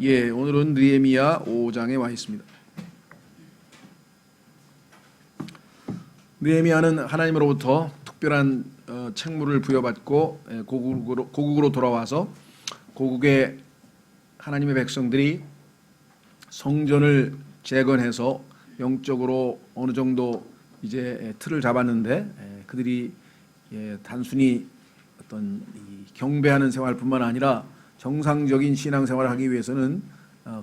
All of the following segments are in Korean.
예, 오늘은 느헤미야 5장에 와 있습니다. 느헤미야는 하나님으로부터 특별한 책무를 부여받고 고국으로 돌아와서 고국의 하나님의 백성들이 성전을 재건해서 영적으로 어느 정도 이제 틀을 잡았는데 그들이 단순히 어떤 경배하는 생활뿐만 아니라 정상적인 신앙생활을 하기 위해서는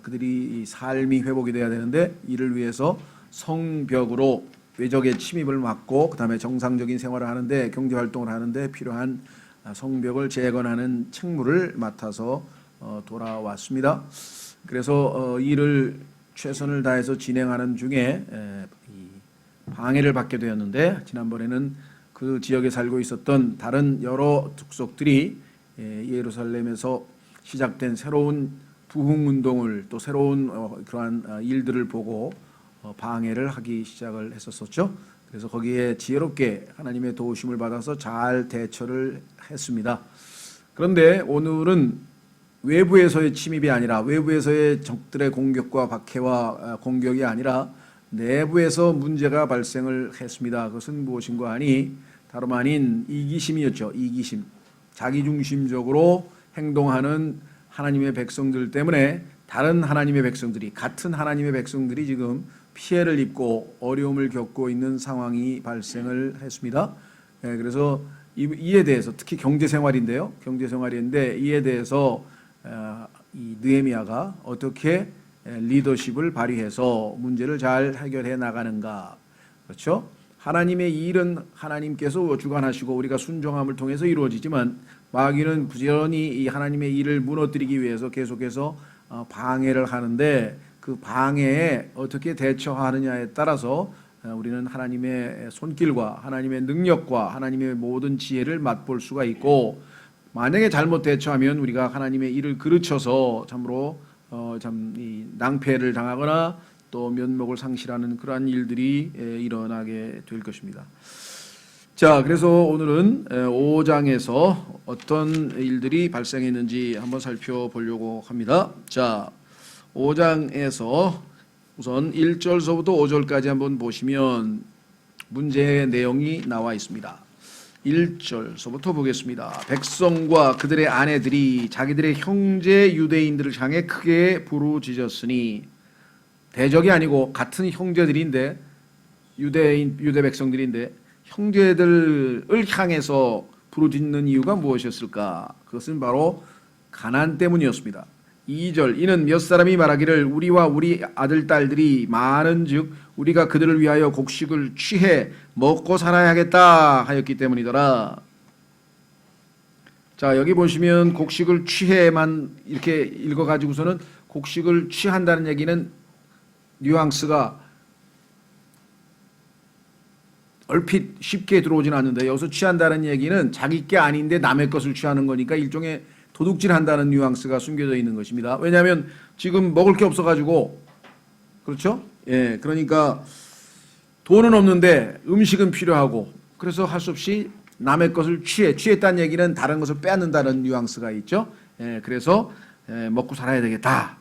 그들이 삶이 회복이 돼야 되는데, 이를 위해서 성벽으로 외적의 침입을 막고 그다음에 정상적인 생활을 하는데, 경제활동을 하는데 필요한 성벽을 재건하는 책무를 맡아서 돌아왔습니다. 그래서 일을 최선을 다해서 진행하는 중에 방해를 받게 되었는데, 지난번에는 그 지역에 살고 있었던 다른 여러 tuk속들이 예루살렘에서 시작된 새로운 부흥운동을, 또 새로운 그러한 일들을 보고 방해를 하기 시작을 했었죠. 그래서 거기에 지혜롭게 하나님의 도우심을 받아서 잘 대처를 했습니다. 그런데 오늘은 외부에서의 침입이 아니라, 외부에서의 적들의 공격과 박해와 공격이 아니라 내부에서 문제가 발생을 했습니다. 그것은 무엇인가 하니 다름 아닌 이기심이었죠. 이기심. 자기중심적으로 행동하는 하나님의 백성들 때문에 다른 하나님의 백성들이, 같은 하나님의 백성들이 지금 피해를 입고 어려움을 겪고 있는 상황이 발생을 했습니다. 그래서 이에 대해서, 특히 경제생활인데요. 경제생활인데 이에 대해서 이 느헤미야가 어떻게 리더십을 발휘해서 문제를 잘 해결해 나가는가. 그렇죠? 하나님의 일은 하나님께서 주관하시고 우리가 순종함을 통해서 이루어지지만, 마귀는 부지런히 이 하나님의 일을 무너뜨리기 위해서 계속해서 방해를 하는데, 그 방해에 어떻게 대처하느냐에 따라서 우리는 하나님의 손길과 하나님의 능력과 하나님의 모든 지혜를 맛볼 수가 있고, 만약에 잘못 대처하면 우리가 하나님의 일을 그르쳐서 참으로 이 낭패를 당하거나 또 면목을 상실하는 그러한 일들이 일어나게 될 것입니다. 자, 그래서 오늘은 5장에서 어떤 일들이 발생했는지 한번 살펴보려고 합니다. 자, 5장에서 우선 1절서부터 5절까지 한번 보시면 문제의 내용이 나와 있습니다. 1절서부터 보겠습니다. 백성과 그들의 아내들이 자기들의 형제 유대인들을 향해 크게 부르짖었으니, 대적이 아니고 같은 형제들인데, 유대 백성들인데 형제들을 향해서 부르짖는 이유가 무엇이었을까? 그것은 바로 가난 때문이었습니다. 2절, 이는 몇 사람이 말하기를 우리와 우리 아들 딸들이 많은즉 우리가 그들을 위하여 곡식을 취해 먹고 살아야겠다 하였기 때문이더라. 자, 여기 보시면 곡식을 취해만 이렇게 읽어가지고서는 곡식을 취한다는 얘기는 뉘앙스가 얼핏 쉽게 들어오진 않는데, 여기서 취한다는 얘기는 자기 게 아닌데 남의 것을 취하는 거니까 일종의 도둑질한다는 뉘앙스가 숨겨져 있는 것입니다. 왜냐하면 지금 먹을 게 없어가지고, 그렇죠? 예, 그러니까 돈은 없는데 음식은 필요하고, 그래서 할 수 없이 남의 것을 취했다는 얘기는 다른 것을 빼앗는다는 뉘앙스가 있죠. 예, 그래서 먹고 살아야 되겠다,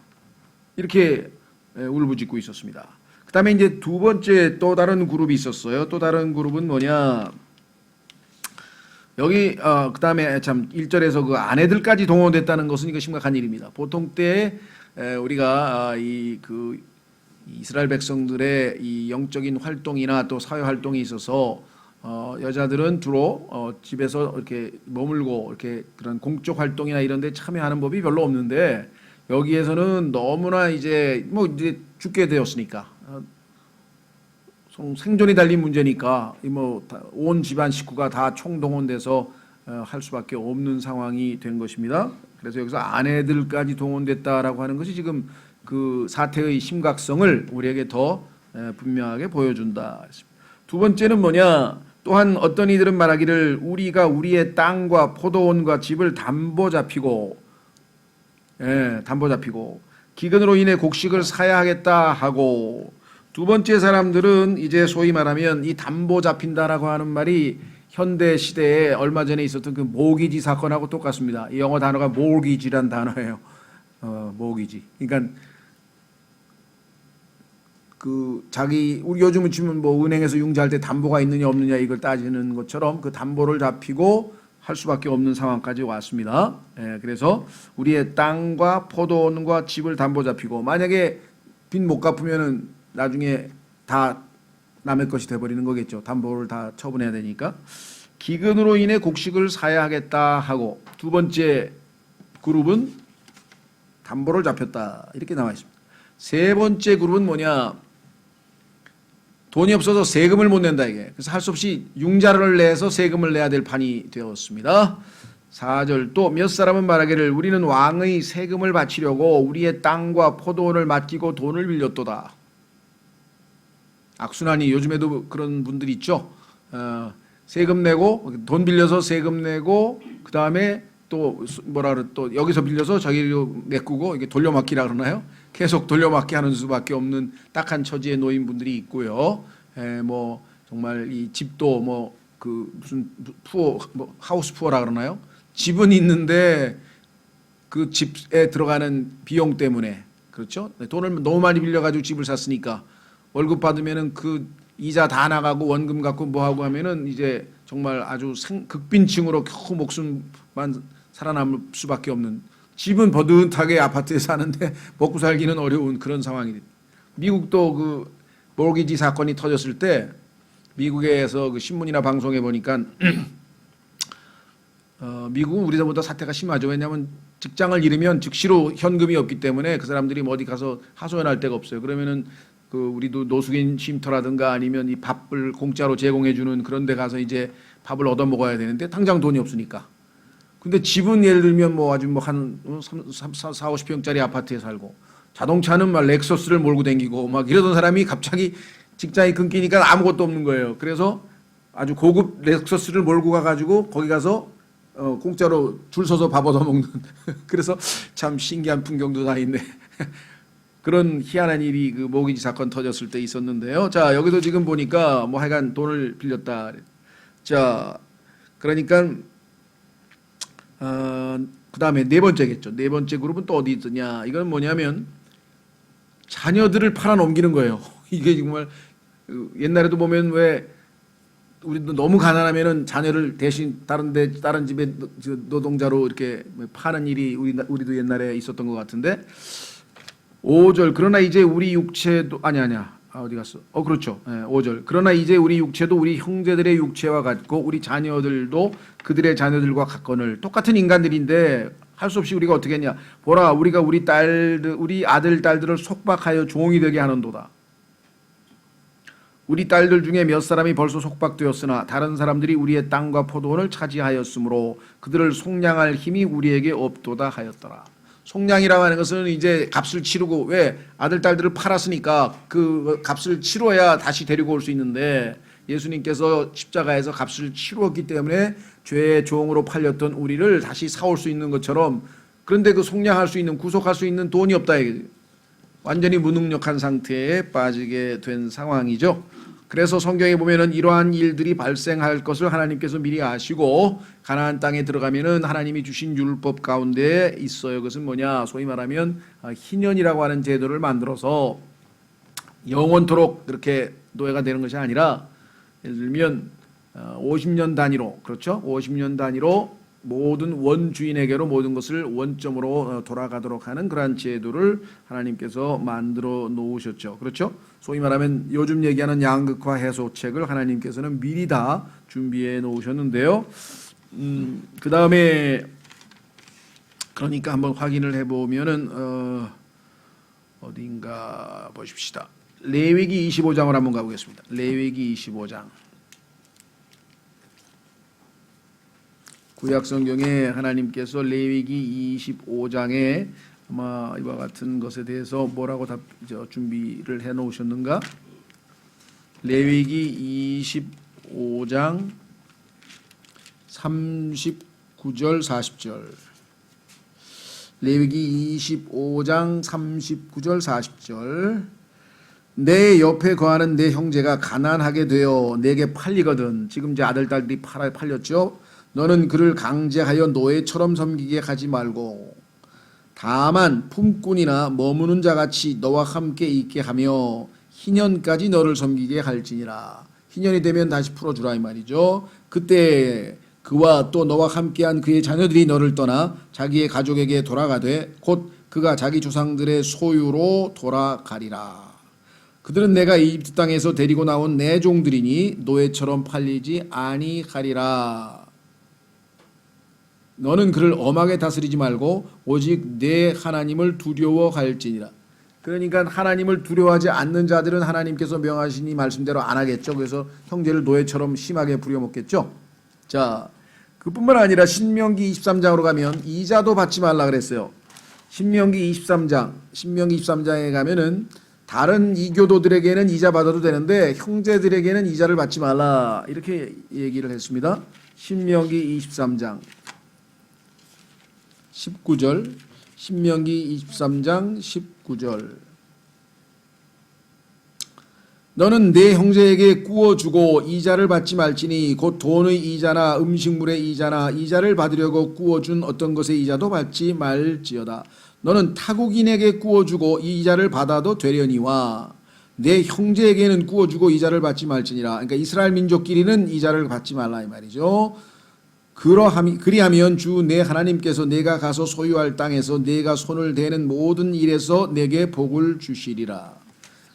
이렇게 울부짖고 있었습니다. 그 다음에 이제 두 번째 또 다른 그룹이 있었어요. 또 다른 그룹은 뭐냐, 여기 그 다음에 참 1절에서 그 아내들까지 동원됐다는 것은 이거 심각한 일입니다. 보통 때 우리가 그 이스라엘 백성들의 이 영적인 활동이나 또 사회 활동이 있어서 여자들은 주로 집에서 이렇게 머물고 이렇게 그런 공적 활동이나 이런 데 참여하는 법이 별로 없는데, 여기에서는 너무나 이제 죽게 되었으니까, 생존이 달린 문제니까 온 집안 식구가 다 총동원돼서 할 수밖에 없는 상황이 된 것입니다. 그래서 여기서 아내들까지 동원됐다라고 하는 것이 지금 그 사태의 심각성을 우리에게 더 분명하게 보여준다. 두 번째는 뭐냐, 또한 어떤 이들은 말하기를 우리가 우리의 땅과 포도원과 집을 담보 잡히고 기근으로 인해 곡식을 사야 하겠다 하고, 두 번째 사람들은 이제 소위 말하면 이 담보 잡힌다라고 하는 말이 현대 시대에 얼마 전에 있었던 그 모기지 사건하고 똑같습니다. 이 영어 단어가 mortgage란 단어예요. 모기지. 그러니까 우리 요즘은 지금 뭐 은행에서 융자할 때 담보가 있느냐 없느냐 이걸 따지는 것처럼 그 담보를 잡히고 할 수밖에 없는 상황까지 왔습니다. 그래서 우리의 땅과 포도원과 집을 담보 잡히고 만약에 빚 못 갚으면은 나중에 다 남의 것이 돼버리는 거겠죠. 담보를 다 처분해야 되니까. 기근으로 인해 곡식을 사야 하겠다 하고 두 번째 그룹은 담보를 잡혔다 이렇게 나와 있습니다. 세 번째 그룹은 뭐냐? 돈이 없어서 세금을 못 낸다 이게. 그래서 할 수 없이 융자를 내서 세금을 내야 될 판이 되었습니다. 4절 또 몇 사람은 말하기를 우리는 왕의 세금을 바치려고 우리의 땅과 포도원을 맡기고 돈을 빌렸도다. 악순환이 요즘에도 그런 분들이 있죠. 세금 내고 돈 빌려서 세금 내고 그 다음에 또 또 여기서 빌려서 저기로 메꾸고 이게 돌려막기라 그러나요? 계속 돌려막기 하는 수밖에 없는 딱한 처지에 놓인 분들이 있고요. 뭐 정말 이 집도 뭐 그 무슨 푸어 뭐 하우스 푸어라 그러나요? 집은 있는데 그 집에 들어가는 비용 때문에 그렇죠? 돈을 너무 많이 빌려가지고 집을 샀으니까 월급 받으면은 그 이자 다 나가고 원금 갖고 뭐 하고 하면은 이제 정말 아주 극빈층으로 겨우 목숨만 살아남을 수밖에 없는 집은 버듯하게 아파트에 사는데 먹고 살기는 어려운 그런 상황이 됩니다. 미국도 그 모기지 사건이 터졌을 때 미국에서 그 신문이나 방송에 보니까 미국은 우리보다 사태가 심하죠. 왜냐하면 직장을 잃으면 즉시로 현금이 없기 때문에 그 사람들이 뭐 어디 가서 하소연할 데가 없어요. 그러면은 그 우리도 노숙인 쉼터라든가 아니면 이 밥을 공짜로 제공해주는 그런 데 가서 이제 밥을 얻어 먹어야 되는데 당장 돈이 없으니까. 근데 집은 예를 들면 뭐 아주 뭐 한 40평짜리 아파트에 살고 자동차는 막 렉서스를 몰고 다니고 막 이러던 사람이 갑자기 직장이 끊기니까 아무것도 없는 거예요. 그래서 아주 고급 렉서스를 몰고 가가지고 거기 가서 공짜로 줄 서서 밥 얻어 먹는 그래서 참 신기한 풍경도 다 있네. 그런 희한한 일이 그 모기지 사건 터졌을 때 있었는데요. 자, 여기도 지금 보니까 뭐 하여간 돈을 빌렸다. 자, 그러니까 그 다음에 네 번째겠죠. 네 번째 그룹은 또 어디 있느냐. 이건 뭐냐면 자녀들을 팔아 넘기는 거예요. 이게 정말 옛날에도 보면 왜 우리도 너무 가난하면은 자녀를 대신 다른 집에 노동자로 이렇게 파는 일이 우리도 옛날에 있었던 것 같은데 5절 그러나 이제 우리 육체도 아니야 어디 갔어? 그렇죠. 5절 그러나 이제 우리 육체도 우리 형제들의 육체와 같고 우리 자녀들도 그들의 자녀들과 같거늘 똑같은 인간들인데 할 수 없이 우리가 어떻게 했냐 보라 우리가 우리 아들 딸들을 속박하여 종이 되게 하는도다. 우리 딸들 중에 몇 사람이 벌써 속박되었으나 다른 사람들이 우리의 땅과 포도원을 차지하였으므로 그들을 속량할 힘이 우리에게 없도다 하였더라. 속량이라고 하는 것은 이제 값을 치르고 왜 아들 딸들을 팔았으니까 그 값을 치러야 다시 데리고 올 수 있는데 예수님께서 십자가에서 값을 치루었기 때문에 죄의 종으로 팔렸던 우리를 다시 사올 수 있는 것처럼 그런데 그 속량할 수 있는 구속할 수 있는 돈이 없다. 완전히 무능력한 상태에 빠지게 된 상황이죠. 그래서 성경에 보면은 이러한 일들이 발생할 것을 하나님께서 미리 아시고 가나안 땅에 들어가면은 하나님이 주신 율법 가운데 있어요. 그것은 뭐냐? 소위 말하면 희년이라고 하는 제도를 만들어서 영원토록 그렇게 노예가 되는 것이 아니라 예를 들면 50년 단위로 그렇죠? 50년 단위로 모든 원주인에게로 모든 것을 원점으로 돌아가도록 하는 그러한 제도를 하나님께서 만들어 놓으셨죠. 그렇죠? 소위 말하면 요즘 얘기하는 양극화 해소책을 하나님께서는 미리 다 준비해 놓으셨는데요. 그 다음에 그러니까 한번 확인을 해보면은 어딘가 보십시다. 레위기 25장을 한번 가보겠습니다. 레위기 25장. 구약 성경에 하나님께서 레위기 25장에 아마 이와 같은 것에 대해서 뭐라고 준비를 해 놓으셨는가? 레위기 25장 39절 40절. 레위기 25장 39절 40절. 내 옆에 거하는 내 형제가 가난하게 되어 내게 팔리거든. 지금 이제 아들 딸들이 팔렸죠. 너는 그를 강제하여 노예처럼 섬기게 하지 말고 다만 품꾼이나 머무는 자같이 너와 함께 있게 하며 희년까지 너를 섬기게 할지니라. 희년이 되면 다시 풀어주라 이 말이죠. 그때 그와 또 너와 함께한 그의 자녀들이 너를 떠나 자기의 가족에게 돌아가되 곧 그가 자기 조상들의 소유로 돌아가리라. 그들은 내가 이집트 땅에서 데리고 나온 내 종들이니 노예처럼 팔리지 아니하리라. 너는 그를 엄하게 다스리지 말고 오직 내 하나님을 두려워할지니라. 그러니까 하나님을 두려워하지 않는 자들은 하나님께서 명하신 이 말씀대로 안 하겠죠. 그래서 형제를 노예처럼 심하게 부려먹겠죠. 자, 그뿐만 아니라 신명기 23장으로 가면 이자도 받지 말라 그랬어요. 신명기 23장에 가면은 다른 이교도들에게는 이자 받아도 되는데 형제들에게는 이자를 받지 말라 이렇게 얘기를 했습니다. 신명기 23장 19절, 신명기 23장 19절. 너는 내 형제에게 꾸어주고 이자를 받지 말지니 곧 돈의 이자나 음식물의 이자나 이자를 받으려고 꾸어준 어떤 것의 이자도 받지 말지어다. 너는 타국인에게 꾸어주고 이자를 받아도 되려니와 내 형제에게는 꾸어주고 이자를 받지 말지니라. 그러니까 이스라엘 민족끼리는 이자를 받지 말라 이 말이죠. 그리하면 주 내 하나님께서 내가 가서 소유할 땅에서 내가 손을 대는 모든 일에서 내게 복을 주시리라.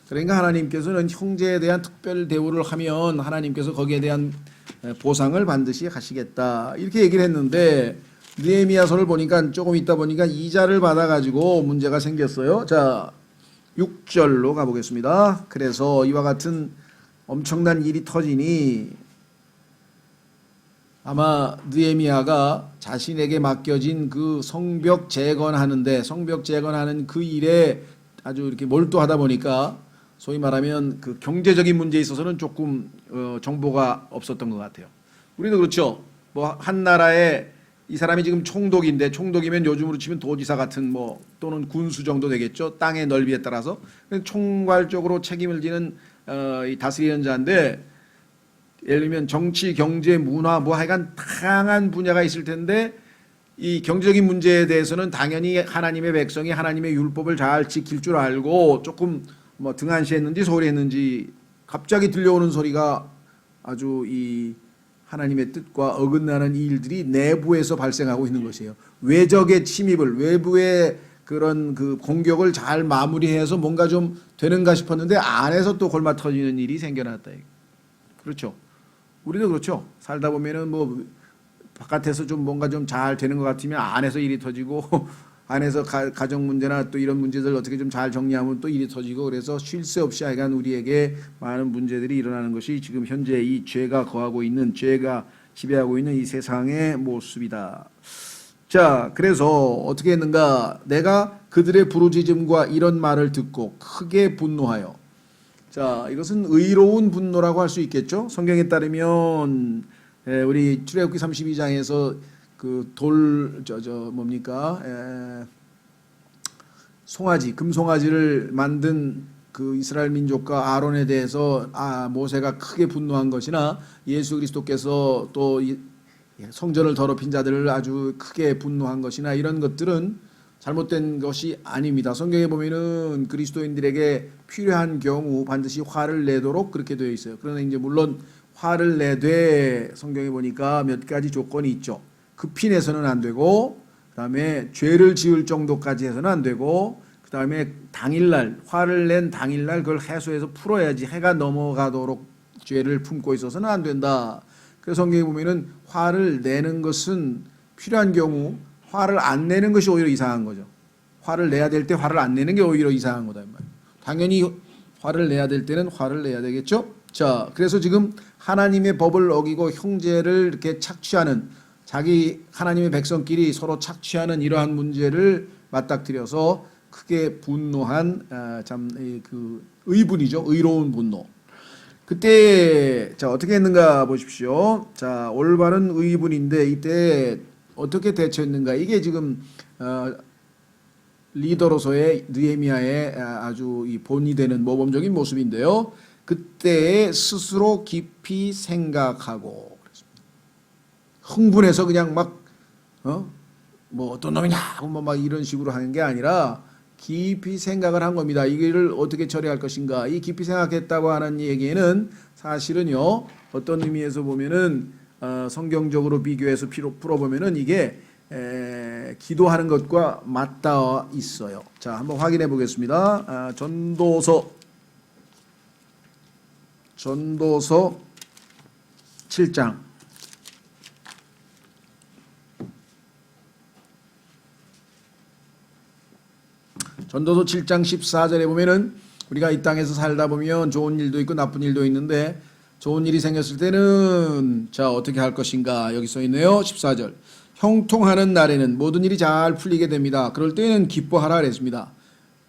그러니까 하나님께서는 형제에 대한 특별 대우를 하면 하나님께서 거기에 대한 보상을 반드시 하시겠다 이렇게 얘기를 했는데 느헤미야서를 보니까 조금 있다 보니까 이자를 받아가지고 문제가 생겼어요. 자, 6절로 가보겠습니다. 그래서 이와 같은 엄청난 일이 터지니 아마 느헤미야가 자신에게 맡겨진 그 성벽 재건하는 그 일에 아주 이렇게 몰두하다 보니까 소위 말하면 그 경제적인 문제에 있어서는 조금 정보가 없었던 것 같아요. 우리도 그렇죠. 뭐 한 나라에 이 사람이 지금 총독인데 총독이면 요즘으로 치면 도지사 같은 뭐 또는 군수 정도 되겠죠. 땅의 넓이에 따라서 총괄적으로 책임을 지는 이 다스리는 자인데 예를 들면 정치, 경제, 문화 뭐 하여간 다양한 분야가 있을 텐데 이 경제적인 문제에 대해서는 당연히 하나님의 백성이 하나님의 율법을 잘 지킬 줄 알고 조금 뭐 등한시했는지 소홀했는지 갑자기 들려오는 소리가 아주 이 하나님의 뜻과 어긋나는 일들이 내부에서 발생하고 있는 것이에요. 외적의 침입을 외부의 그런 그 공격을 잘 마무리해서 뭔가 좀 되는가 싶었는데 안에서 또 골마 터지는 일이 생겨났다. 그렇죠. 우리도 그렇죠. 살다 보면은 뭐 바깥에서 좀 뭔가 좀 잘 되는 것 같으면 안에서 일이 터지고 안에서 가정 문제나 또 이런 문제들 어떻게 좀 잘 정리하면 또 일이 터지고 그래서 쉴 새 없이 하여간 우리에게 많은 문제들이 일어나는 것이 지금 현재 이 죄가 지배하고 있는 이 세상의 모습이다. 자, 그래서 어떻게 했는가? 내가 그들의 부르짖음과 이런 말을 듣고 크게 분노하여. 자, 이것은 의로운 분노라고 할 수 있겠죠. 성경에 따르면 우리 출애굽기 32장에서 그 송아지, 금송아지를 만든 그 이스라엘 민족과 아론에 대해서 모세가 크게 분노한 것이나 예수 그리스도께서 또 성전을 더럽힌 자들을 아주 크게 분노한 것이나 이런 것들은 잘못된 것이 아닙니다. 성경에 보면은 그리스도인들에게 필요한 경우 반드시 화를 내도록 그렇게 되어 있어요. 그러나 이제 물론 화를 내되 성경에 보니까 몇 가지 조건이 있죠. 급히 내서는 안 되고, 그다음에 죄를 지을 정도까지 해서는 안 되고, 그다음에 당일날 화를 낸 당일날 그걸 해소해서 풀어야지 해가 넘어가도록 죄를 품고 있어서는 안 된다. 그래서 성경에 보면은 화를 내는 것은 필요한 경우 화를 안 내는 것이 오히려 이상한 거죠. 화를 내야 될 때 화를 안 내는 게 오히려 이상한 거다. 당연히 화를 내야 될 때는 화를 내야 되겠죠. 자, 그래서 지금 하나님의 법을 어기고 형제를 이렇게 착취하는 자기 하나님의 백성끼리 서로 착취하는 이러한 문제를 맞닥뜨려서 크게 분노한 그 의분이죠. 의로운 분노. 그때 자 어떻게 했는가 보십시오. 자, 올바른 의분인데 이때 어떻게 대처했는가? 이게 지금 리더로서의 느헤미야의 아주 이 본이 되는 모범적인 모습인데요. 그때 스스로 깊이 생각하고 흥분해서 그냥 막 뭐 어떤 놈이냐 하고 뭐 막 이런 식으로 하는 게 아니라 깊이 생각을 한 겁니다. 이거를 어떻게 처리할 것인가. 이 깊이 생각했다고 하는 얘기는 사실은요 어떤 의미에서 보면은 성경적으로 비교해서 풀어보면은 이게 기도하는 것과 맞닿아 있어요. 자, 한번 확인해 보겠습니다. 전도서 7장. 전도서 7장 14절에 보면은 우리가 이 땅에서 살다 보면 좋은 일도 있고 나쁜 일도 있는데 좋은 일이 생겼을 때는 자 어떻게 할 것인가 여기 써 있네요. 14절. 형통하는 날에는 모든 일이 잘 풀리게 됩니다. 그럴 때는 기뻐하라 그랬습니다.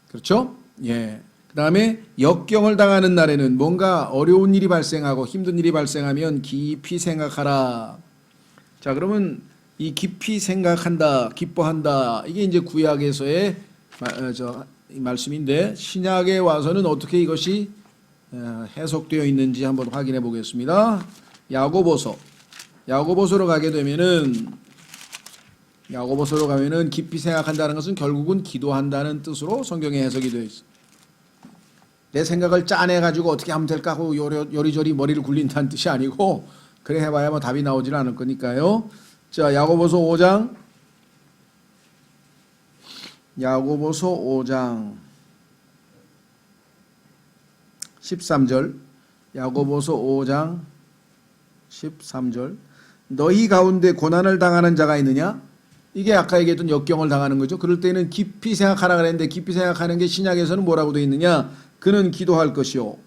그렇죠? 예. 그 다음에 역경을 당하는 날에는 뭔가 어려운 일이 발생하고 힘든 일이 발생하면 깊이 생각하라. 자, 그러면 이 깊이 생각한다, 기뻐한다. 이게 이제 구약에서의 이 말씀인데 신약에 와서는 어떻게 이것이 해석되어 있는지 한번 확인해 보겠습니다. 야고보서로 가게 되면은 깊이 생각한다는 것은 결국은 기도한다는 뜻으로 성경에 해석이 되어 있어요. 내 생각을 짜내 가지고 어떻게 하면 될까 하고 요리조리 머리를 굴린다는 뜻이 아니고 그래 해봐야 뭐 답이 나오질 않을 거니까요. 자, 야고보서 5장 13절. 야고보서 5장 13절. 너희 가운데 고난을 당하는 자가 있느냐? 이게 아까 얘기했던 역경을 당하는 거죠. 그럴 때는 깊이 생각하라 그랬는데 깊이 생각하는 게 신약에서는 뭐라고 되어 있느냐? 그는 기도할 것이요.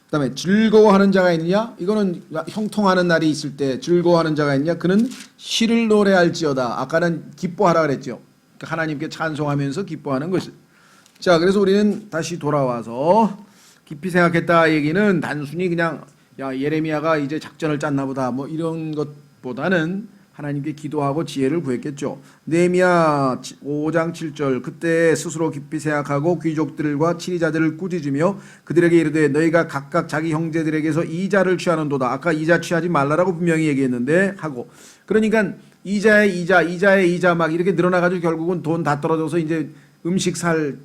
그다음에 즐거워하는 자가 있느냐? 이거는 형통하는 날이 있을 때 즐거워하는 자가 있느냐? 그는 시를 노래할지어다. 아까는 기뻐하라 그랬죠. 그러니까 하나님께 찬송하면서 기뻐하는 것이. 자, 그래서 우리는 다시 돌아와서 깊이 생각했다 얘기는 단순히 그냥 야 예레미야가 이제 작전을 짰나 보다 뭐 이런 것보다는 하나님께 기도하고 지혜를 구했겠죠. 느헤미야 5장 7절. 그때 스스로 깊이 생각하고 귀족들과 치리자들을 꾸짖으며 그들에게 이르되 너희가 각각 자기 형제들에게서 이자를 취하는도다. 아까 이자 취하지 말라라고 분명히 얘기했는데 하고 그러니까 이자의 이자 막 이렇게 늘어나가지고 결국은 돈 다 떨어져서 이제 음식 살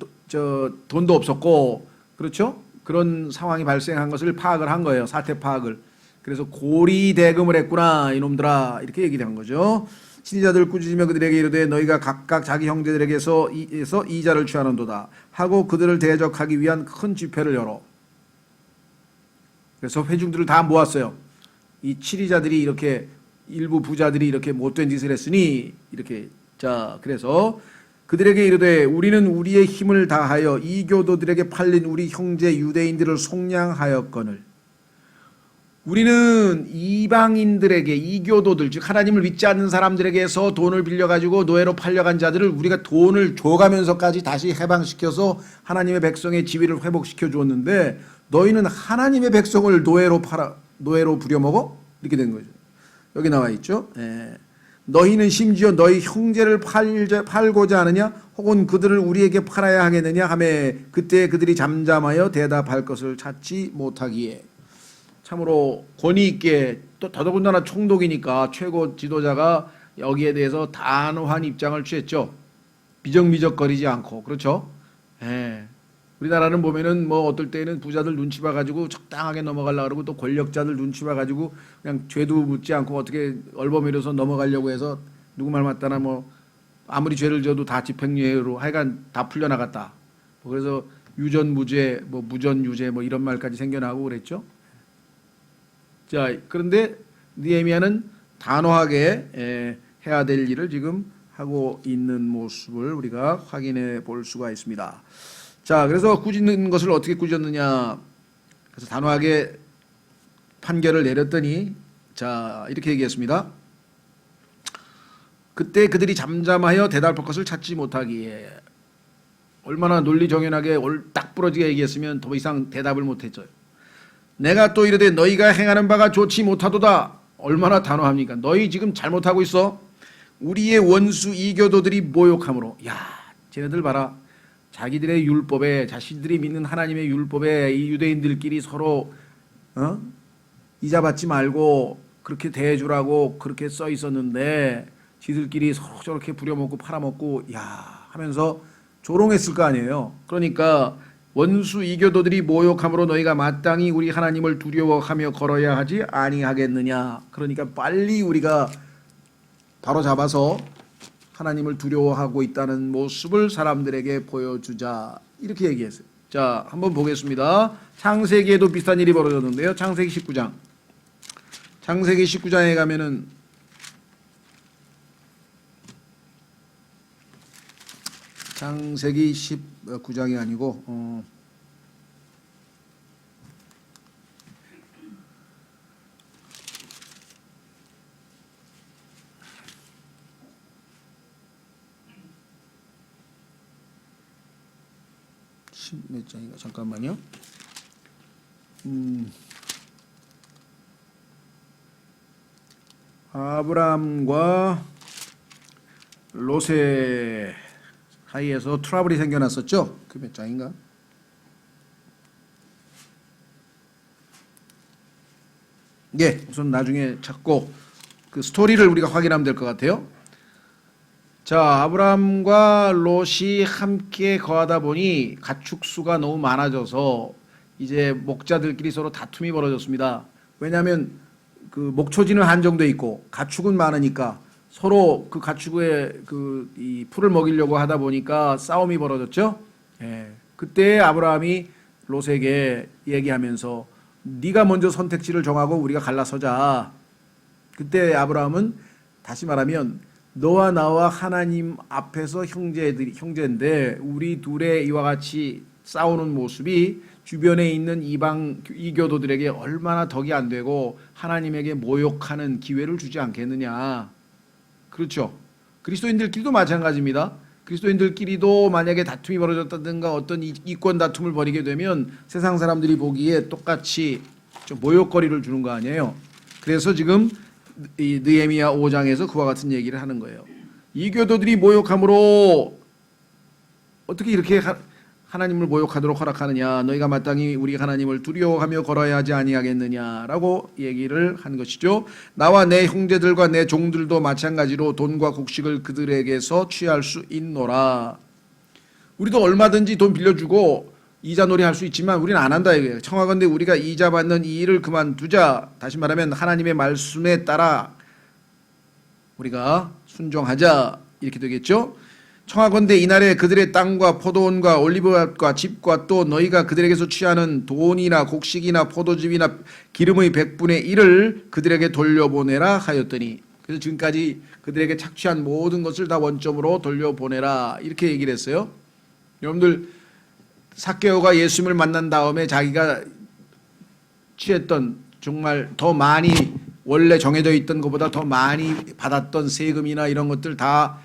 돈도 없었고 그렇죠? 그런 상황이 발생한 것을 파악을 한 거예요. 사태 파악을. 그래서 고리 대금을 했구나 이놈들아 이렇게 얘기한 거죠. 친자들 꾸짖으며 그들에게 이르되 너희가 각각 자기 형제들에게서 이자를 취하는도다 하고 그들을 대적하기 위한 큰 집회를 열어. 그래서 회중들을 다 모았어요. 이 치리자들이 이렇게 일부 부자들이 이렇게 못된 짓을 했으니 이렇게 자 그래서 그들에게 이르되 우리는 우리의 힘을 다하여 이교도들에게 팔린 우리 형제 유대인들을 속량하였거늘 우리는 이방인들에게 이교도들 즉 하나님을 믿지 않는 사람들에게서 돈을 빌려가지고 노예로 팔려간 자들을 우리가 돈을 줘가면서까지 다시 해방시켜서 하나님의 백성의 지위를 회복시켜 주었는데 너희는 하나님의 백성을 노예로 부려먹어? 이렇게 된 거죠. 여기 나와 있죠. 너희는 심지어 너희 형제를 팔고자 하느냐 혹은 그들을 우리에게 팔아야 하겠느냐 하매 그때 그들이 잠잠하여 대답할 것을 찾지 못하기에. 참으로 권위 있게 또 더더군다나 총독이니까 최고 지도자가 여기에 대해서 단호한 입장을 취했죠. 미적미적거리지 않고 그렇죠. 우리나라는 보면은 뭐 어떨 때는 부자들 눈치 봐가지고 적당하게 넘어가려고 그러고 또 권력자들 눈치 봐가지고 그냥 죄도 묻지 않고 어떻게 얼버무려서 넘어가려고 해서 누구 말 맞다나 뭐 아무리 죄를 져도 다 집행유예로 하여간 다 풀려나갔다. 그래서 유전무죄 뭐 무전유죄 뭐 이런 말까지 생겨나고 그랬죠. 자, 그런데 느헤미야는 단호하게 해야 될 일을 지금 하고 있는 모습을 우리가 확인해 볼 수가 있습니다. 자, 그래서 꾸짖는 것을 어떻게 꾸짖느냐. 그래서 단호하게 판결을 내렸더니 자, 이렇게 얘기했습니다. 그때 그들이 잠잠하여 대답할 것을 찾지 못하기에. 얼마나 논리정연하게 딱 부러지게 얘기했으면 더 이상 대답을 못했죠. 내가 또 이르되 너희가 행하는 바가 좋지 못하도다. 얼마나 단호합니까? 너희 지금 잘못하고 있어. 우리의 원수 이교도들이 모욕함으로. 야, 쟤네들 봐라. 자기들의 율법에 자신들이 믿는 하나님의 율법에 이 유대인들끼리 서로 이자 받지 말고 그렇게 대해주라고 그렇게 써 있었는데 지들끼리 서로 저렇게 부려먹고 팔아먹고 야 하면서 조롱했을 거 아니에요. 그러니까 원수 이교도들이 모욕함으로 너희가 마땅히 우리 하나님을 두려워하며 걸어야 하지 아니하겠느냐. 그러니까 빨리 우리가 바로 잡아서 하나님을 두려워하고 있다는 모습을 사람들에게 보여주자. 이렇게 얘기했어요. 자, 한번 보겠습니다. 창세기에도 비슷한 일이 벌어졌는데요. 창세기 19장. 창세기 19장에 가면은 창세기 19장이 아니고 10몇 장인가 잠깐만요. 아브람과 롯의 사이에서 트러블이 생겨났었죠. 그 몇 장인가? 예, 우선 나중에 찾고 그 스토리를 우리가 확인하면 될 것 같아요. 자, 아브람과 롯이 함께 거하다 보니 가축수가 너무 많아져서 이제 목자들끼리 서로 다툼이 벌어졌습니다. 왜냐하면 그 목초지는 한정돼 있고 가축은 많으니까 서로 그 가축의 이 풀을 먹이려고 하다 보니까 싸움이 벌어졌죠. 예. 그때 아브라함이 롯에게 얘기하면서 네가 먼저 선택지를 정하고 우리가 갈라서자. 그때 아브라함은 다시 말하면 너와 나와 하나님 앞에서 형제인데 우리 둘의 이와 같이 싸우는 모습이 주변에 있는 이방 이교도들에게 얼마나 덕이 안 되고 하나님에게 모욕하는 기회를 주지 않겠느냐. 그렇죠. 그리스도인들끼리도 마찬가지입니다. 그리스도인들끼리도 만약에 다툼이 벌어졌다든가 어떤 이권 다툼을 벌이게 되면 세상 사람들이 보기에 똑같이 좀 모욕거리를 주는 거 아니에요. 그래서 지금 이 느헤미야 5장에서 그와 같은 얘기를 하는 거예요. 이교도들이 모욕함으로 어떻게 이렇게 하나님을 모욕하도록 허락하느냐. 너희가 마땅히 우리 하나님을 두려워하며 걸어야 하지 아니하겠느냐라고 얘기를 한 것이죠. 나와 내 형제들과 내 종들도 마찬가지로 돈과 곡식을 그들에게서 취할 수 있노라. 우리도 얼마든지 돈 빌려주고 이자놀이 할 수 있지만 우리는 안 한다 이거예요. 청하건대 우리가 이자 받는 이 일을 그만두자. 다시 말하면 하나님의 말씀에 따라 우리가 순종하자 이렇게 되겠죠. 청하건대 이날에 그들의 땅과 포도원과 올리브밭과 집과 또 너희가 그들에게서 취하는 돈이나 곡식이나 포도즙이나 기름의 100분의 1을 그들에게 돌려보내라 하였더니, 그래서 지금까지 그들에게 착취한 모든 것을 다 원점으로 돌려보내라 이렇게 얘기를 했어요. 여러분들 삭개오가 예수님을 만난 다음에 자기가 취했던 정말 더 많이 원래 정해져 있던 것보다 더 많이 받았던 세금이나 이런 것들 다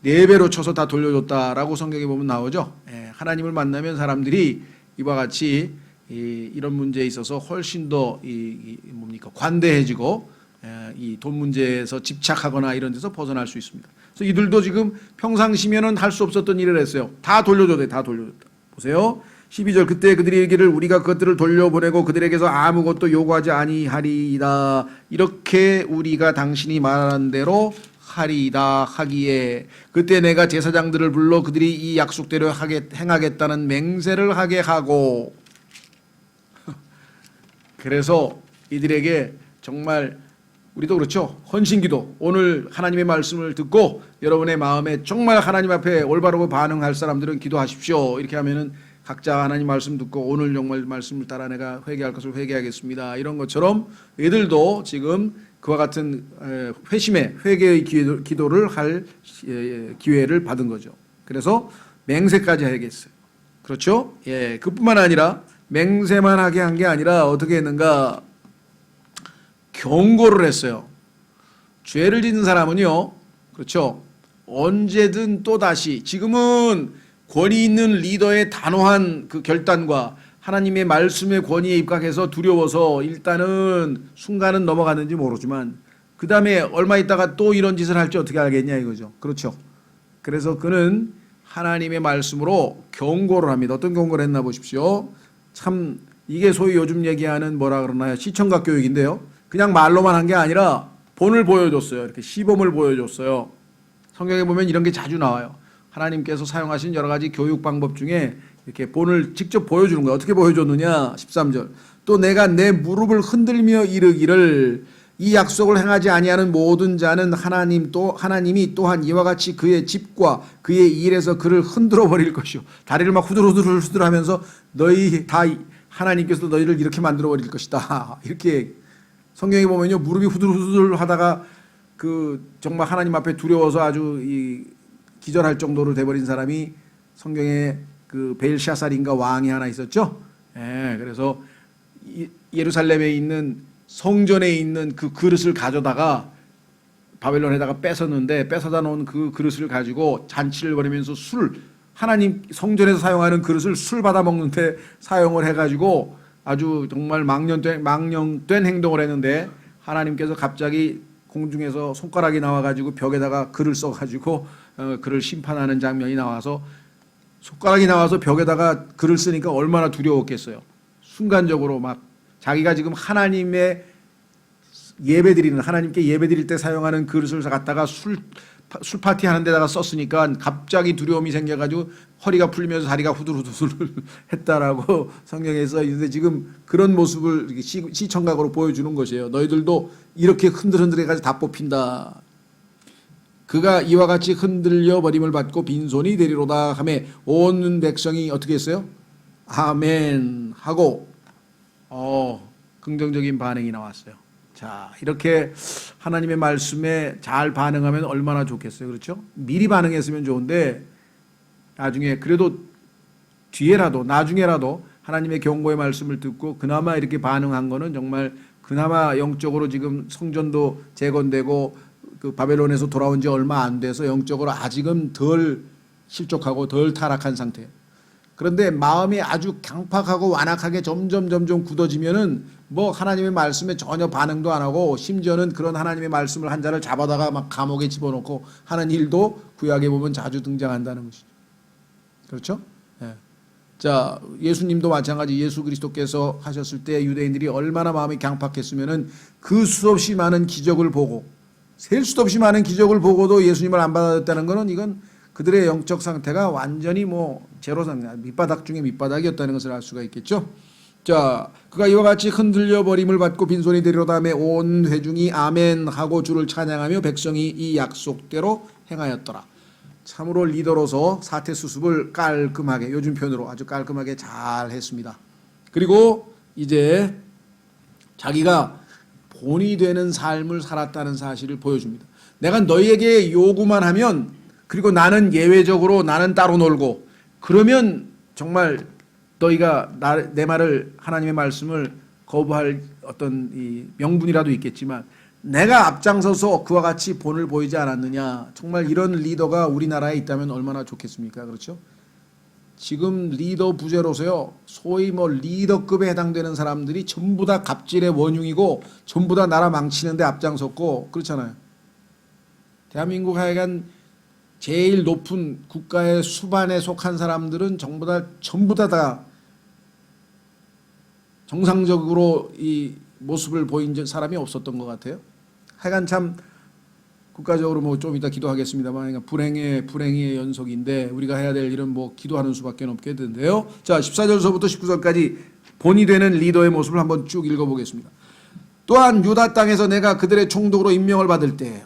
4배로 쳐서 다 돌려줬다라고 성경에 보면 나오죠. 하나님을 만나면 사람들이 이와 같이 이런 문제에 있어서 훨씬 더 관대해지고 이 돈 문제에서 집착하거나 이런 데서 벗어날 수 있습니다. 그래서 이들도 지금 평상시면은 할 수 없었던 일을 했어요. 다 돌려줬대, 다 돌려줬다. 보세요. 12절 그때 그들이 이르기를 우리가 그것들을 돌려보내고 그들에게서 아무것도 요구하지 아니하리이다. 이렇게 우리가 당신이 말한 대로 하리이다 하기에 그때 내가 제사장들을 불러 그들이 이 약속대로 행하겠다는 맹세를 하게 하고 그래서 이들에게 정말 우리도 그렇죠. 헌신기도 오늘 하나님의 말씀을 듣고 여러분의 마음에 정말 하나님 앞에 올바르고 반응할 사람들은 기도하십시오. 이렇게 하면은 각자 하나님 말씀 듣고 오늘 정말 말씀을 따라 내가 회개할 것을 회개하겠습니다. 이런 것처럼 이들도 지금 그와 같은 회개의 기도를 할 기회를 받은 거죠. 그래서 맹세까지 하겠어요. 그렇죠? 예, 그뿐만 아니라 맹세만 하게 한 게 아니라 어떻게 했는가? 경고를 했어요. 죄를 짓는 사람은요, 그렇죠? 언제든 또 다시 지금은 권위 있는 리더의 단호한 그 결단과 하나님의 말씀의 권위에 입각해서 두려워서 일단은 순간은 넘어갔는지 모르지만 그 다음에 얼마 있다가 또 이런 짓을 할지 어떻게 알겠냐 이거죠. 그렇죠. 그래서 그는 하나님의 말씀으로 경고를 합니다. 어떤 경고를 했나 보십시오. 참 이게 소위 요즘 얘기하는 뭐라 그러나요? 시청각 교육인데요. 그냥 말로만 한 게 아니라 본을 보여줬어요. 이렇게 시범을 보여줬어요. 성경에 보면 이런 게 자주 나와요. 하나님께서 사용하신 여러 가지 교육 방법 중에 이렇게 본을 직접 보여주는 거예요. 어떻게 보여줬느냐? 13절. 또 내가 내 무릎을 흔들며 이르기를 이 약속을 행하지 아니하는 모든 자는 하나님이 또한 이와 같이 그의 집과 그의 일에서 그를 흔들어 버릴 것이요. 다리를 막 후들후들하면서 너희 다 하나님께서 너희를 이렇게 만들어 버릴 것이다. 이렇게 성경에 보면요, 무릎이 후들후들하다가 그 정말 하나님 앞에 두려워서 아주 기절할 정도로 돼버린 사람이 성경에 그 벨샤살인가 왕이 하나 있었죠. 예, 그래서 예루살렘에 있는 성전에 있는 그 그릇을 가져다가 바벨론에다가 뺏었는데, 뺏어다 놓은 그 그릇을 가지고 잔치를 벌이면서 하나님 성전에서 사용하는 그릇을 술 받아 먹는데 사용을 해가지고 아주 정말 망령된 행동을 했는데, 하나님께서 갑자기 공중에서 손가락이 나와가지고 벽에다가 글을 써가지고 그를 심판하는 장면이 나와서, 손가락이 나와서 벽에다가 글을 쓰니까 얼마나 두려웠겠어요. 순간적으로 막 자기가 지금 하나님께 예배드릴 때 사용하는 그릇을 갖다가 술 파티 하는 데다가 썼으니까 갑자기 두려움이 생겨가지고 허리가 풀리면서 다리가 후들후들 했다라고 성경에서 있는데, 지금 그런 모습을 시청각으로 보여주는 것이에요. 너희들도 이렇게 흔들흔들해가지고 다 뽑힌다. 그가 이와 같이 흔들려 버림을 받고 빈손이 되리로다 하며 온 백성이 어떻게 했어요? 아멘 하고 긍정적인 반응이 나왔어요. 자, 이렇게 하나님의 말씀에 잘 반응하면 얼마나 좋겠어요. 그렇죠? 미리 반응했으면 좋은데 나중에, 그래도 나중에라도 하나님의 경고의 말씀을 듣고 그나마 이렇게 반응한 거는 정말 그나마 영적으로 지금 성전도 재건되고 그 바벨론에서 돌아온 지 얼마 안 돼서 영적으로 아직은 덜 실족하고 덜 타락한 상태예요. 그런데 마음이 아주 강팍하고 완악하게 점점 굳어지면은 뭐 하나님의 말씀에 전혀 반응도 안 하고, 심지어는 그런 하나님의 말씀을 한 자를 잡아다가 막 감옥에 집어넣고 하는 일도 구약에 보면 자주 등장한다는 것이죠. 그렇죠? 예. 자, 예수님도 마찬가지. 예수 그리스도께서 하셨을 때 유대인들이 얼마나 마음이 강팍했으면은 그 수없이 많은 기적을 보고, 셀 수도 없이 많은 기적을 보고도 예수님을 안 받아들였다는 것은, 이건 그들의 영적 상태가 완전히 제로상, 밑바닥 중에 밑바닥이었다는 것을 알 수가 있겠죠. 자, 그가 이와 같이 흔들려 버림을 받고 빈손이 되리로다 하며 온 회중이 아멘 하고 주를 찬양하며 백성이 이 약속대로 행하였더라. 참으로 리더로서 사태 수습을 깔끔하게, 요즘 표현으로 아주 깔끔하게 잘 했습니다. 그리고 이제 자기가 본이 되는 삶을 살았다는 사실을 보여줍니다. 내가 너희에게 요구만 하면, 그리고 나는 예외적으로 나는 따로 놀고, 그러면 정말 너희가 내 말을, 하나님의 말씀을 거부할 어떤 이 명분이라도 있겠지만, 내가 앞장서서 그와 같이 본을 보이지 않았느냐. 정말 이런 리더가 우리나라에 있다면 얼마나 좋겠습니까? 그렇죠? 지금 리더 부재로서요, 소위 리더급에 해당되는 사람들이 전부 다 갑질의 원흉이고 전부 다 나라 망치는데 앞장섰고 그렇잖아요. 대한민국 하여간 제일 높은 국가의 수반에 속한 사람들은 전부 다 정상적으로 이 모습을 보인 사람이 없었던 것 같아요. 하여간 참 국가적으로 좀 이따 기도하겠습니다만, 불행의 연속인데 우리가 해야 될 일은 기도하는 수밖에 없게 되는데요. 자, 14절서부터 19절까지 본이 되는 리더의 모습을 한번 쭉 읽어보겠습니다. 또한 유다 땅에서 내가 그들의 총독으로 임명을 받을 때,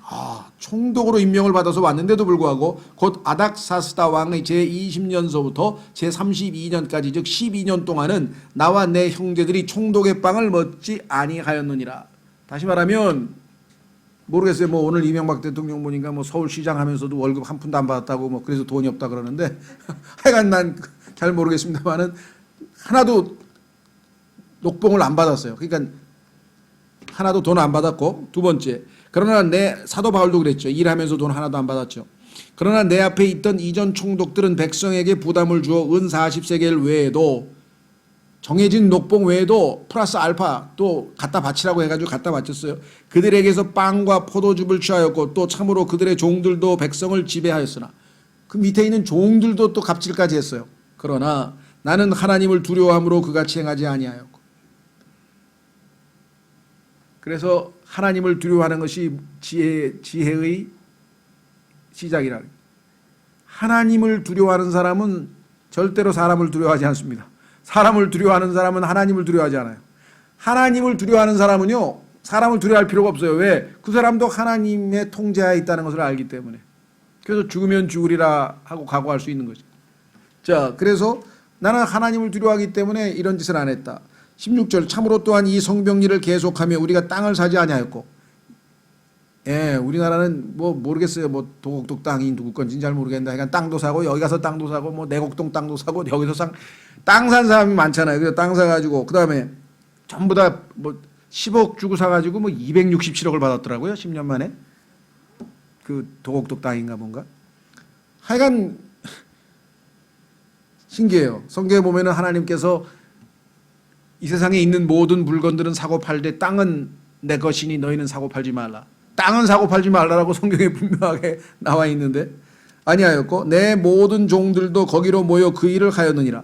총독으로 임명을 받아서 왔는데도 불구하고 곧 아닥사스다 왕의 제20년서부터 제32년까지 즉 12년 동안은 나와 내 형제들이 총독의 빵을 먹지 아니하였느니라. 다시 말하면 모르겠어요. 오늘 이명박 대통령 보니까 서울시장 하면서도 월급 한 푼도 안 받았다고 그래서 돈이 없다 그러는데 하여간 난 잘 모르겠습니다만은 하나도 녹봉을 안 받았어요. 그러니까 하나도 돈 안 받았고, 두 번째, 그러나 사도 바울도 그랬죠. 일하면서 돈 하나도 안 받았죠. 그러나 내 앞에 있던 이전 총독들은 백성에게 부담을 주어 은 40세겔 외에도, 정해진 녹봉 외에도 플러스 알파 또 갖다 바치라고 해가지고 갖다 바쳤어요. 그들에게서 빵과 포도즙을 취하였고 또 참으로 그들의 종들도 백성을 지배하였으나, 그 밑에 있는 종들도 또 갑질까지 했어요. 그러나 나는 하나님을 두려워함으로 그같이 행하지 아니하였고. 그래서 하나님을 두려워하는 것이 지혜의 시작이라. 하나님을 두려워하는 사람은 절대로 사람을 두려워하지 않습니다. 사람을 두려워하는 사람은 하나님을 두려워하지 않아요. 하나님을 두려워하는 사람은요, 사람을 두려워할 필요가 없어요. 왜? 그 사람도 하나님의 통제하에 있다는 것을 알기 때문에. 그래서 죽으면 죽으리라 하고 각오할 수 있는 거죠. 자, 그래서 나는 하나님을 두려워하기 때문에 이런 짓을 안 했다. 16절 참으로 또한 이 성병리를 계속하며 우리가 땅을 사지 아니하였고, 예, 우리나라는 뭐 모르겠어요. 뭐 도곡동 땅이 누구 건지는 잘 모르겠는데, 그러니까 땅도 사고 여기 가서 땅도 사고 뭐 내곡동 땅도 사고 여기서 땅 산 사람이 많잖아요. 그래서 땅 사가지고 그 다음에 전부 다 뭐 10억 주고 사가지고 뭐 267억을 받았더라고요. 10년 만에 그 도곡동 땅인가 뭔가. 하여간 신기해요. 성경에 보면은 하나님께서 이 세상에 있는 모든 물건들은 사고 팔되 땅은 내 것이니 너희는 사고 팔지 말라. 땅은 사고 팔지 말라라고 성경에 분명하게 나와 있는데 아니하였고 내 모든 종들도 거기로 모여 그 일을 하였느니라.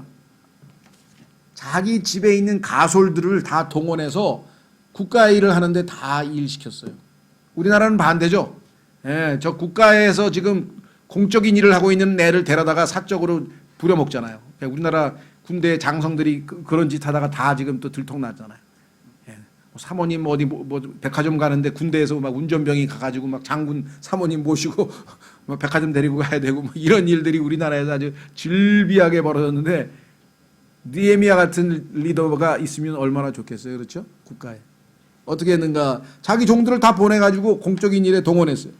자기 집에 있는 가솔들을 다 동원해서 국가 일을 하는데 다 일시켰어요. 우리나라는 반대죠. 예, 저 국가에서 지금 공적인 일을 하고 있는 애를 데려다가 사적으로 부려먹잖아요. 우리나라 군대 장성들이 그런 짓 하다가 다 지금 또 들통났잖아요. 예. 사모님 어디 뭐 백화점 가는데 군대에서 막 운전병이 가가지고 막 장군 사모님 모시고 막 백화점 데리고 가야 되고 뭐 이런 일들이 우리나라에서 아주 질비하게 벌어졌는데 느헤미야 같은 리더가 있으면 얼마나 좋겠어요. 그렇죠? 국가에. 어떻게 했는가? 자기 종들을 다 보내가지고 공적인 일에 동원했어요.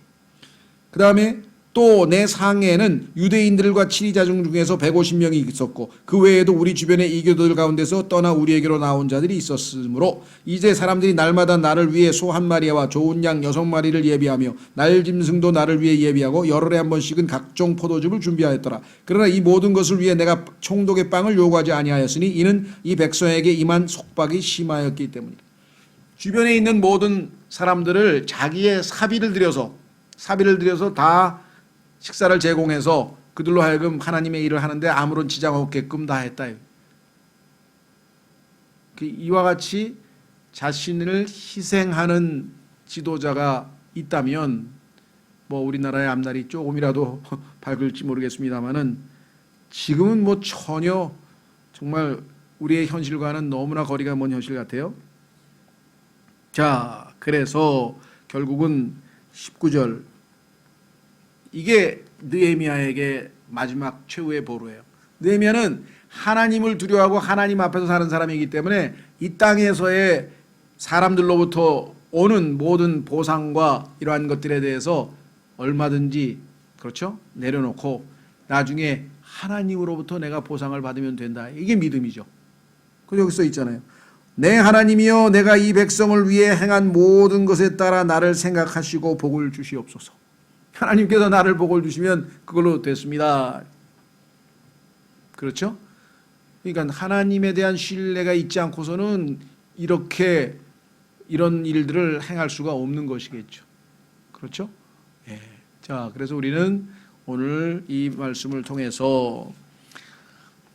그 다음에 또 내 상에는 유대인들과 치리자중 중에서 150명이 있었고 그 외에도 우리 주변의 이교도들 가운데서 떠나 우리에게로 나온 자들이 있었으므로 이제 사람들이 날마다 나를 위해 소 한 마리와 좋은 양 6마리를 예비하며 날짐승도 나를 위해 예비하고 열흘에 한 번씩은 각종 포도즙을 준비하였더라. 그러나 이 모든 것을 위해 내가 총독의 빵을 요구하지 아니하였으니 이는 이 백성에게 임한 속박이 심하였기 때문이다. 주변에 있는 모든 사람들을 자기의 사비를 들여서 다 식사를 제공해서 그들로 하여금 하나님의 일을 하는데 아무런 지장 없게끔 다 했다. 이와 같이 자신을 희생하는 지도자가 있다면 뭐 우리나라의 앞날이 조금이라도 밝을지 모르겠습니다만은 지금은 뭐 전혀 정말 우리의 현실과는 너무나 거리가 먼 현실 같아요. 자, 그래서 결국은 19절 이게 느헤미야에게 마지막 최후의 보루예요. 느헤미야는 하나님을 두려워하고 하나님 앞에서 사는 사람이기 때문에 이 땅에서의 사람들로부터 오는 모든 보상과 이러한 것들에 대해서 얼마든지 그렇죠? 내려놓고 나중에 하나님으로부터 내가 보상을 받으면 된다. 이게 믿음이죠. 그 여기 써 있잖아요. 내 하나님이여 내가 이 백성을 위해 행한 모든 것에 따라 나를 생각하시고 복을 주시옵소서. 하나님께서 나를 복을 주시면 그걸로 됐습니다. 그렇죠? 그러니까 하나님에 대한 신뢰가 있지 않고서는 이런 일들을 행할 수가 없는 것이겠죠. 그렇죠? 예. 자, 그래서 우리는 오늘 이 말씀을 통해서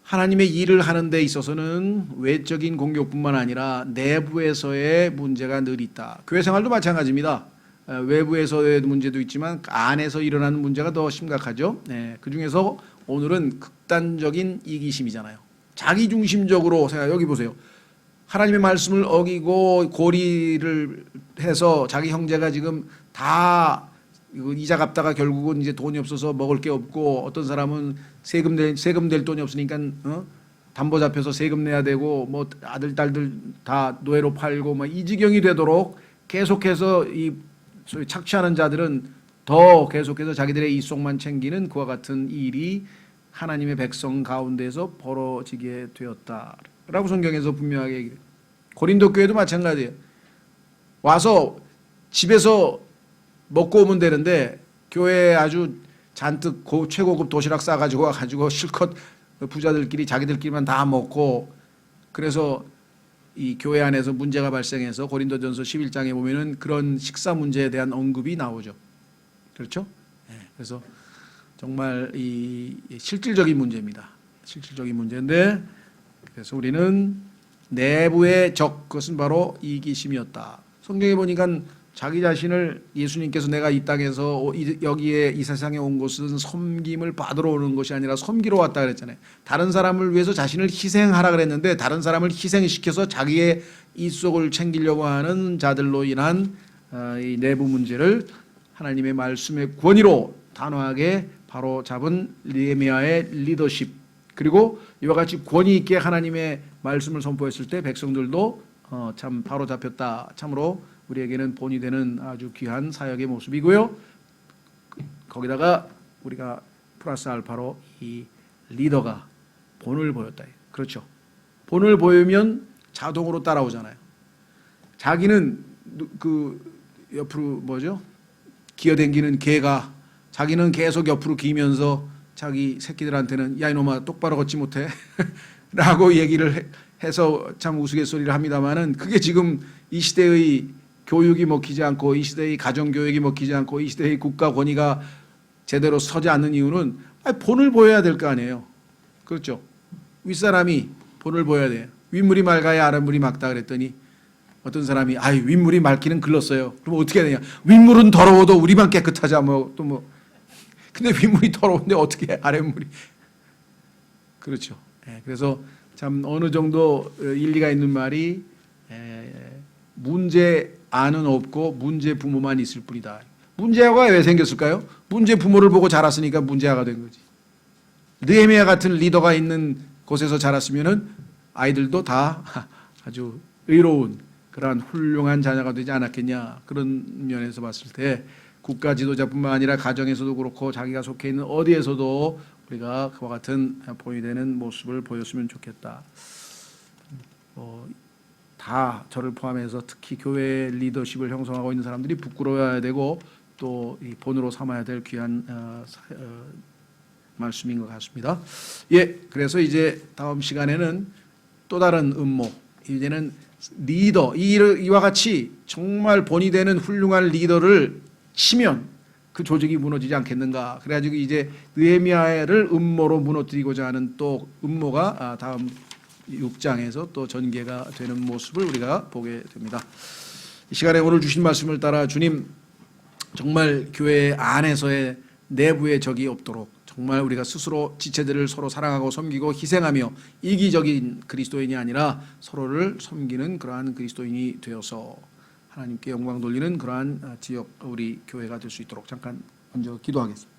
하나님의 일을 하는 데 있어서는 외적인 공격뿐만 아니라 내부에서의 문제가 늘 있다. 교회 생활도 마찬가지입니다. 외부에서의 문제도 있지만 안에서 일어나는 문제가 더 심각하죠. 네, 그 중에서 오늘은 극단적인 이기심이잖아요. 자기중심적으로 여기 보세요. 하나님의 말씀을 어기고 고리를 해서 자기 형제가 지금 다 이자 갚다가 결국은 이제 돈이 없어서 먹을 게 없고 어떤 사람은 세금 낼 돈이 없으니까 담보 잡혀서 세금 내야 되고 뭐 아들 딸들 다 노예로 팔고 뭐 이 지경이 되도록 계속해서 이 소위 착취하는 자들은 더 계속해서 자기들의 이속만 챙기는 그와 같은 일이 하나님의 백성 가운데서 벌어지게 되었다라고 성경에서 분명하게 얘기해요. 고린도 교회도 마찬가지예요. 와서 집에서 먹고 오면 되는데 교회에 아주 잔뜩 최고급 도시락 싸가지고 와가지고 실컷 부자들끼리 자기들끼리만 다 먹고 그래서 이 교회 안에서 문제가 발생해서 고린도전서 11장에 보면은 그런 식사 문제에 대한 언급이 나오죠. 그렇죠? 네, 그래서 정말 이 실질적인 문제입니다. 실질적인 문제인데 그래서 우리는 내부의 적 그것은 바로 이기심이었다. 성경에 보니까 자기 자신을 예수님께서 내가 이 땅에서 여기에 이 세상에 온 것은 섬김을 받으러 오는 것이 아니라 섬기러 왔다 그랬잖아요. 다른 사람을 위해서 자신을 희생하라 그랬는데 다른 사람을 희생시켜서 자기의 이속을 챙기려고 하는 자들로 인한 이 내부 문제를 하나님의 말씀의 권위로 단호하게 바로 잡은 느헤미야의 리더십, 그리고 이와 같이 권위 있게 하나님의 말씀을 선포했을 때 백성들도 참 바로 잡혔다. 참으로 우리에게는 본이 되는 아주 귀한 사역의 모습이고요. 거기다가 우리가 플러스 알파로 이 리더가 본을 보였다. 그렇죠. 본을 보이면 자동으로 따라오잖아요. 자기는 그 옆으로 기어댕기는 개가 자기는 계속 옆으로 기면서 자기 새끼들한테는 야 이놈아 똑바로 걷지 못해 라고 얘기를 해서 참 우스갯소리를 합니다마는, 그게 지금 이 시대의 교육이 먹히지 않고 이 시대의 가정교육이 먹히지 않고 이 시대의 국가 권위가 제대로 서지 않는 이유는 본을 보여야 될 거 아니에요. 그렇죠. 윗사람이 본을 보여야 돼요. 윗물이 맑아야 아랫물이 맑다 그랬더니 어떤 사람이 윗물이 맑기는 글렀어요. 그럼 어떻게 해야 되냐. 윗물은 더러워도 우리만 깨끗하자 근데 윗물이 더러운데 어떻게 아랫물이. 그렇죠. 그래서 참 어느 정도 일리가 있는 말이 문제 아는 없고 문제 부모만 있을 뿐이다. 문제아가 왜 생겼을까요? 문제 부모를 보고 자랐으니까 문제아가 된 거지. 느헤미야 같은 리더가 있는 곳에서 자랐으면은 아이들도 다 아주 의로운 그러한 훌륭한 자녀가 되지 않았겠냐. 그런 면에서 봤을 때 국가 지도자뿐만 아니라 가정에서도 그렇고 자기가 속해 있는 어디에서도 우리가 그와 같은 본이 되는 모습을 보였으면 좋겠다. 다 저를 포함해서 특히 교회 리더십을 형성하고 있는 사람들이 부끄러워야 되고 또 이 본으로 삼아야 될 귀한 말씀인 것 같습니다. 그래서 이제 다음 시간에는 또 다른 음모, 이제는 리더, 이와 같이 정말 본이 되는 훌륭한 리더를 치면 그 조직이 무너지지 않겠는가. 그래가지고 이제 느헤미야를 음모로 무너뜨리고자 하는 또 음모가 다음 6장에서 또 전개가 되는 모습을 우리가 보게 됩니다. 이 시간에 오늘 주신 말씀을 따라 주님 정말 교회 안에서의 내부의 적이 없도록 정말 우리가 스스로 지체들을 서로 사랑하고 섬기고 희생하며 이기적인 그리스도인이 아니라 서로를 섬기는 그러한 그리스도인이 되어서 하나님께 영광 돌리는 그러한 지역 우리 교회가 될 수 있도록 잠깐 먼저 기도하겠습니다.